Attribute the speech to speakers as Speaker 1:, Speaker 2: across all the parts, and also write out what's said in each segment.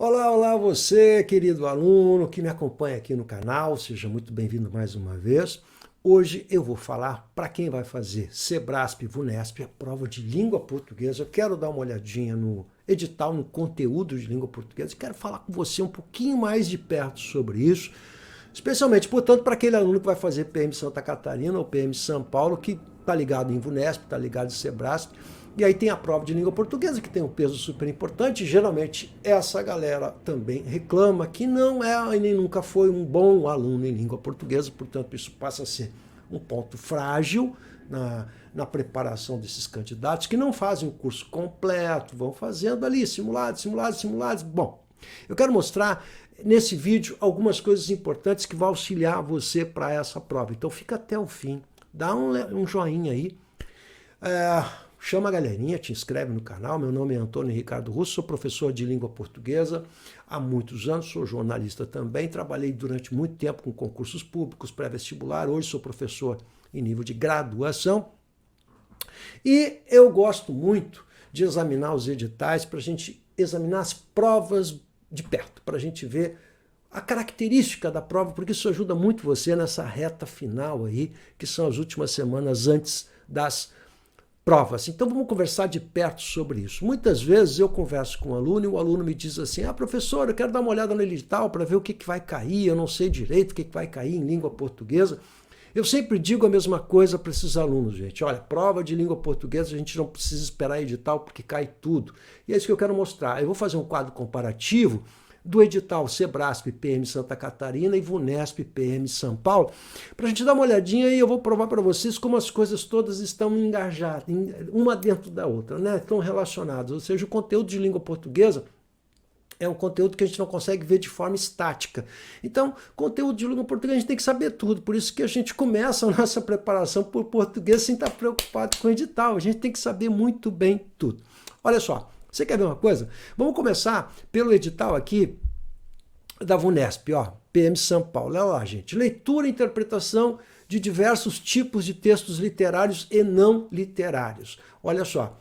Speaker 1: Olá, olá você, querido aluno que me acompanha aqui no canal, seja muito bem-vindo mais uma vez. Hoje eu vou falar para quem vai fazer Sebrasp e VUNESP, a prova de língua portuguesa. Eu quero dar uma olhadinha no edital, no conteúdo de língua portuguesa. Eu quero falar com você um pouquinho mais de perto sobre isso, especialmente, portanto, para aquele aluno que vai fazer PM Santa Catarina ou PM São Paulo, que está ligado em VUNESP, está ligado em Sebrasp. E aí tem a prova de língua portuguesa, que tem um peso super importante. Geralmente, essa galera também reclama que não é e nem nunca foi um bom aluno em língua portuguesa, portanto, isso passa a ser um ponto frágil na preparação desses candidatos, que não fazem o curso completo, vão fazendo ali simulados, simulados, simulados. Bom, eu quero mostrar nesse vídeo algumas coisas importantes que vão auxiliar você para essa prova. Então, fica até o fim, dá um joinha aí. Chama a galerinha, te inscreve no canal. Meu nome é Antônio Ricardo Russo, sou professor de língua portuguesa há muitos anos, sou jornalista também, trabalhei durante muito tempo com concursos públicos, pré-vestibular, hoje sou professor em nível de graduação. E eu gosto muito de examinar os editais para a gente examinar as provas de perto, para a gente ver a característica da prova, porque isso ajuda muito você nessa reta final aí, que são as últimas semanas antes das provas. Então vamos conversar de perto sobre isso. Muitas vezes eu converso com um aluno e o aluno me diz assim: professor, eu quero dar uma olhada no edital para ver o que vai cair, eu não sei direito o que vai cair em língua portuguesa. Eu sempre digo a mesma coisa para esses alunos, gente. Olha, prova de língua portuguesa a gente não precisa esperar edital porque cai tudo. E é isso que eu quero mostrar. Eu vou fazer um quadro comparativo do edital Sebrasp PM Santa Catarina e VUNESP PM São Paulo, para a gente dar uma olhadinha e eu vou provar para vocês como as coisas todas estão engajadas, uma dentro da outra, né? Estão relacionadas. Ou seja, o conteúdo de língua portuguesa é um conteúdo que a gente não consegue ver de forma estática. Então, conteúdo de língua portuguesa a gente tem que saber tudo, por isso que a gente começa a nossa preparação por português sem estar preocupado com o edital, a gente tem que saber muito bem tudo. Olha só, você quer ver uma coisa? Vamos começar pelo edital aqui da VUNESP, ó, PM São Paulo. Olha lá, gente. Leitura e interpretação de diversos tipos de textos literários e não literários. Olha só.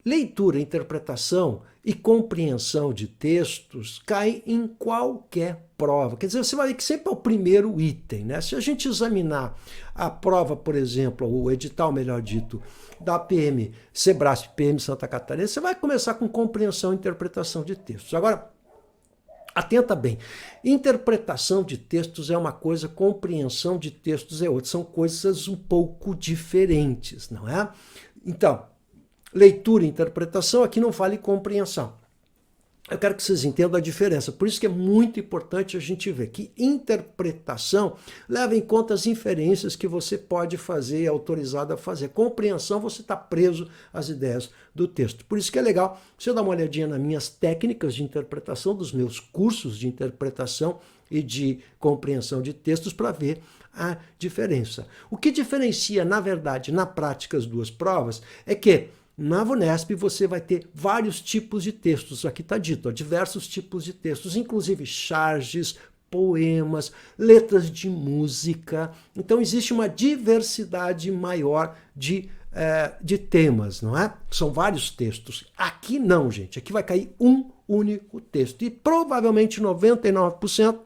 Speaker 1: Leitura, interpretação e compreensão de textos caem em qualquer prova. Quer dizer, você vai ver que sempre é o primeiro item, né? Se a gente examinar a prova, por exemplo, o edital, melhor dito, da PM Sebrasp, PM Santa Catarina, você vai começar com compreensão e interpretação de textos. Agora, atenta bem, interpretação de textos é uma coisa, compreensão de textos é outra. São coisas um pouco diferentes, não é? Então, leitura e interpretação, aqui não fala em compreensão. Eu quero que vocês entendam a diferença. Por isso que é muito importante a gente ver que interpretação leva em conta as inferências que você pode fazer e é autorizado a fazer. Compreensão, você está preso às ideias do texto. Por isso que é legal você dar uma olhadinha nas minhas técnicas de interpretação, dos meus cursos de interpretação e de compreensão de textos para ver a diferença. O que diferencia, na verdade, na prática, as duas provas é que na VUNESP você vai ter vários tipos de textos, aqui está dito, ó, diversos tipos de textos, inclusive charges, poemas, letras de música. Então existe uma diversidade maior de temas, não é? São vários textos. Aqui não, gente, aqui vai cair um único texto e provavelmente 99%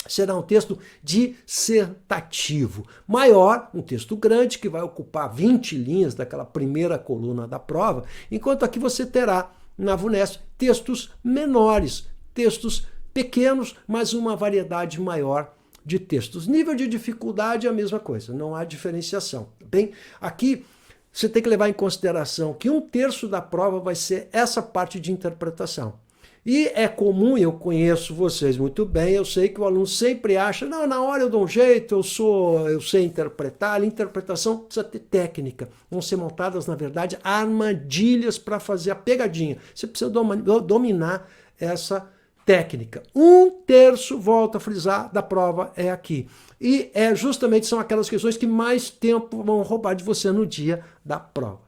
Speaker 1: será um texto dissertativo. Maior, um texto grande, que vai ocupar 20 linhas daquela primeira coluna da prova, enquanto aqui você terá, na VUNESP, textos menores, textos pequenos, mas uma variedade maior de textos. Nível de dificuldade é a mesma coisa, não há diferenciação. Bem, aqui você tem que levar em consideração que 1/3 da prova vai ser essa parte de interpretação. E é comum, eu conheço vocês muito bem, eu sei que o aluno sempre acha, não, na hora eu dou um jeito, eu sei interpretar. A interpretação precisa ter técnica. Vão ser montadas, na verdade, armadilhas para fazer a pegadinha. Você precisa dominar essa técnica. 1/3, volto a frisar, da prova é aqui. E justamente são aquelas questões que mais tempo vão roubar de você no dia da prova.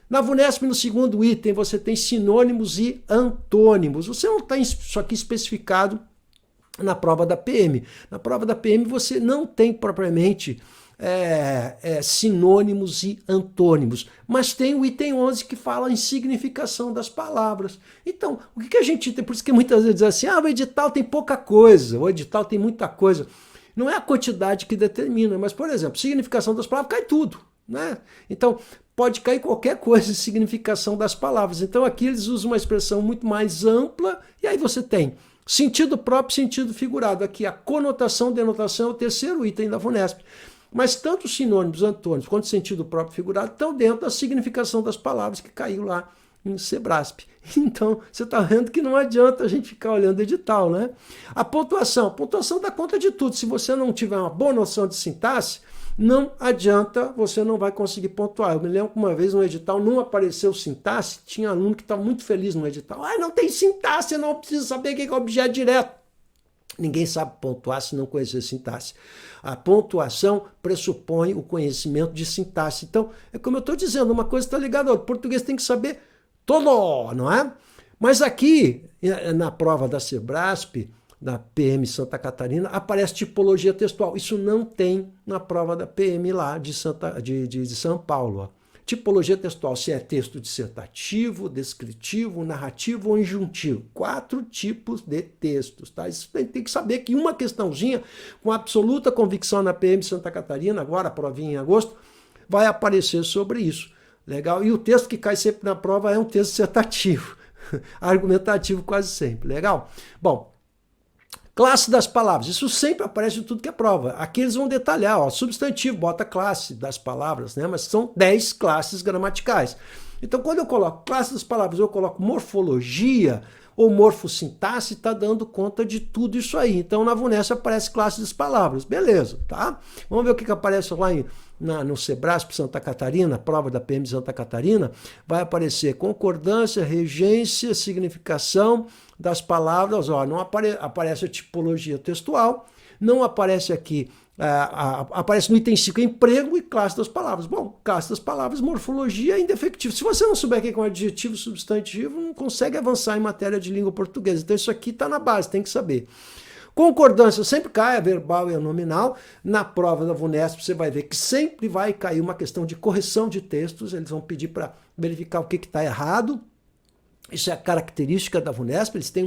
Speaker 1: Na VUNESP, no segundo item, você tem sinônimos e antônimos. Você não tem isso aqui especificado na prova da PM. Na prova da PM, você não tem propriamente sinônimos e antônimos. Mas tem o item 11 que fala em significação das palavras. Então, o que a gente tem? Por isso que muitas vezes diz assim, o edital tem pouca coisa, o edital tem muita coisa. Não é a quantidade que determina, mas, por exemplo, significação das palavras cai tudo, né? Então, pode cair qualquer coisa em significação das palavras. Então, aqui eles usam uma expressão muito mais ampla, e aí você tem sentido próprio, sentido figurado. Aqui a conotação, denotação é o terceiro item da VUNESP. Mas tanto os sinônimos, antônimos, quanto sentido próprio figurado estão dentro da significação das palavras que caiu lá em Sebrasp. Então, você está vendo que não adianta a gente ficar olhando edital, né? A pontuação dá conta de tudo. Se você não tiver uma boa noção de sintaxe, não adianta, você não vai conseguir pontuar. Eu me lembro que uma vez no edital não apareceu sintaxe, tinha aluno que estava muito feliz no edital. Não tem sintaxe, eu não preciso saber o que é objeto direto. Ninguém sabe pontuar se não conhecer sintaxe. A pontuação pressupõe o conhecimento de sintaxe. Então, é como eu estou dizendo, uma coisa está ligada à outra. O português tem que saber todo, não é? Mas aqui, na prova da Sebrasp, da PM Santa Catarina, aparece tipologia textual. Isso não tem na prova da PM lá de São Paulo. Ó. Tipologia textual, se é texto dissertativo, descritivo, narrativo ou injuntivo. 4 tipos de textos. Tá? Isso tem que saber que uma questãozinha, com absoluta convicção na PM Santa Catarina, agora a provinha em agosto, vai aparecer sobre isso. Legal? E o texto que cai sempre na prova é um texto dissertativo, argumentativo quase sempre. Legal? Bom, classe das palavras, isso sempre aparece em tudo que é prova. Aqui eles vão detalhar, ó, substantivo, bota classe das palavras, né? Mas são 10 classes gramaticais. Então, quando eu coloco classe das palavras, eu coloco morfologia ou morfossintaxe, está dando conta de tudo isso aí. Então, na VUNESP aparece classe das palavras. Beleza, tá? Vamos ver o que aparece lá no Sebrasp Santa Catarina, prova da PM Santa Catarina. Vai aparecer concordância, regência, significação das palavras. Ó, não aparece a tipologia textual, não aparece aqui, aparece no item 5 emprego e classe das palavras. Bom, classe das palavras, morfologia é indefectivo. Se você não souber o que é um adjetivo substantivo, não consegue avançar em matéria de língua portuguesa. Então isso aqui está na base, tem que saber. Concordância sempre cai, a verbal e a nominal. Na prova da VUNESP você vai ver que sempre vai cair uma questão de correção de textos. Eles vão pedir para verificar o que está errado. Isso é a característica da VUNESP, eles têm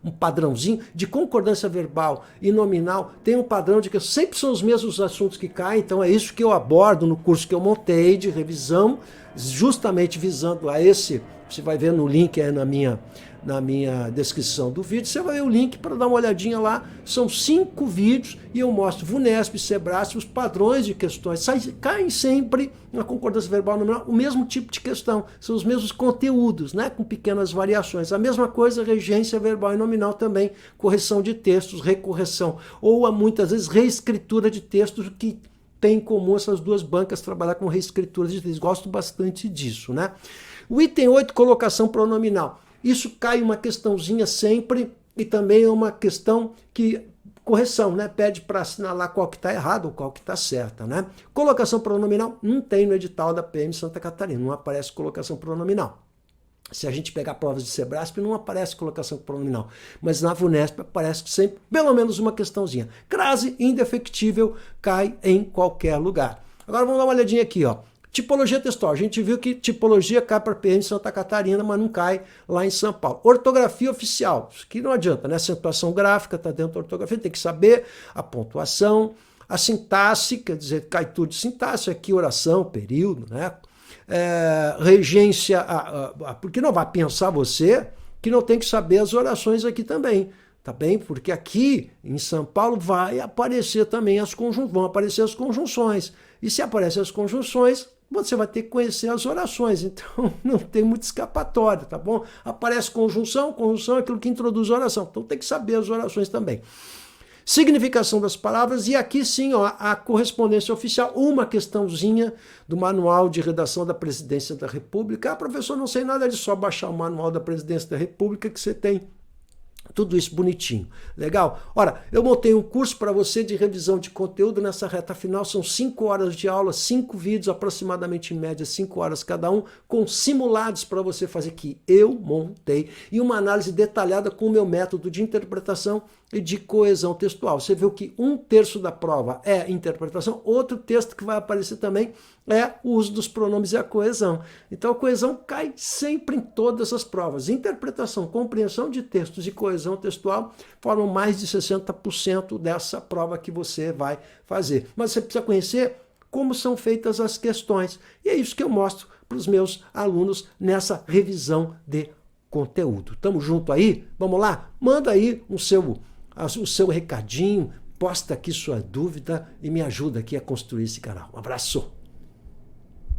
Speaker 1: um padrãozinho de concordância verbal e nominal, tem um padrão de que sempre são os mesmos assuntos que caem, então é isso que eu abordo no curso que eu montei de revisão, justamente visando a esse, você vai ver no link aí na minha descrição do vídeo, você vai ver o link para dar uma olhadinha lá, são 5 vídeos e eu mostro VUNESP, Sebrasp, os padrões de questões, caem sempre na concordância verbal nominal, o mesmo tipo de questão, são os mesmos conteúdos, né, com pequenas variações, a mesma coisa, regência verbal e nominal também, correção de textos, recorreção, ou muitas vezes reescritura de textos que tem em comum essas duas bancas trabalhar com reescrituras, eles gostam bastante disso, né. O item 8, colocação pronominal. Isso cai uma questãozinha sempre e também é uma questão que, correção, né? Pede para assinalar qual que está errado ou qual que está certa, né? Colocação pronominal não tem no edital da PM Santa Catarina, não aparece colocação pronominal. Se a gente pegar provas de Sebrasp, não aparece colocação pronominal, mas na VUNESP aparece sempre pelo menos uma questãozinha. Crase indefectível cai em qualquer lugar. Agora vamos dar uma olhadinha aqui, ó. Tipologia textual. A gente viu que tipologia cai para PM Santa Catarina, mas não cai lá em São Paulo. Ortografia oficial. Isso aqui não adianta, né? Acentuação gráfica está dentro da ortografia. Tem que saber a pontuação, a sintaxe, quer dizer, cai tudo de sintaxe. Aqui oração, período, né? Regência, porque não vai pensar você que não tem que saber as orações aqui também. Tá bem? Porque aqui em São Paulo vai aparecer também vão aparecer as conjunções. E se aparecem as conjunções, você vai ter que conhecer as orações, então não tem muito escapatória, tá bom? Aparece conjunção é aquilo que introduz a oração, então tem que saber as orações também. Significação das palavras, e aqui sim, ó, a correspondência oficial, uma questãozinha do manual de redação da Presidência da República. Professor, não sei nada disso, só baixar o manual da Presidência da República que você tem tudo isso bonitinho. Legal? Ora, eu montei um curso para você de revisão de conteúdo nessa reta final. São 5 horas de aula, 5 vídeos, aproximadamente em média 5 horas cada um, com simulados para você fazer que eu montei e uma análise detalhada com o meu método de interpretação e de coesão textual. Você viu que 1/3 da prova é interpretação, outro texto que vai aparecer também é o uso dos pronomes e a coesão. Então a coesão cai sempre em todas as provas. Interpretação, compreensão de textos e coesão textual formam mais de 60% dessa prova que você vai fazer. Mas você precisa conhecer como são feitas as questões. E é isso que eu mostro para os meus alunos nessa revisão de conteúdo. Tamo junto aí? Vamos lá? Manda aí o seu recadinho, posta aqui sua dúvida e me ajuda aqui a construir esse canal. Um abraço!